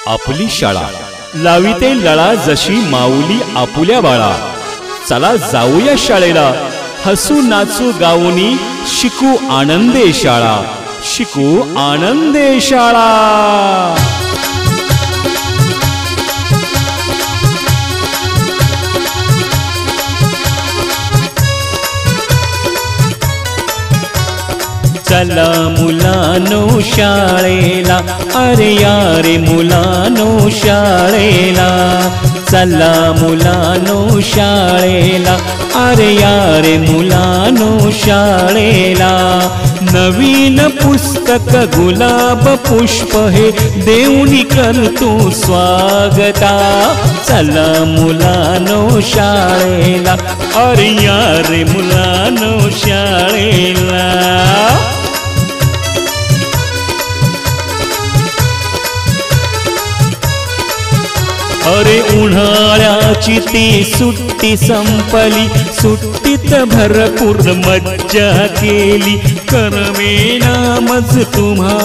आपली शाळा लाविते लळा जशी माऊली आपुल्या बाळा। चला जाऊया शाळेला, हसू नाचू गाऊनी शिकू आनंदे शाळा, शिकू आनंदे शाळा। चला मुलानो शाळेला, अरे यारे मुलानो शाळेला। चला मुलानो शाळेला, अरे यारे मुलानो शाळेला। नवीन पुस्तक गुलाब पुष्प हे देऊनी करतो स्वागता। चला मुलानो शाळेला, अरे यारे मुलानो शाळेला। अरे उन्हाळ्याची ती सुट्टी संपली, सुट्टीत भरपूर मज्जा केली, करमेना मज तुम्हा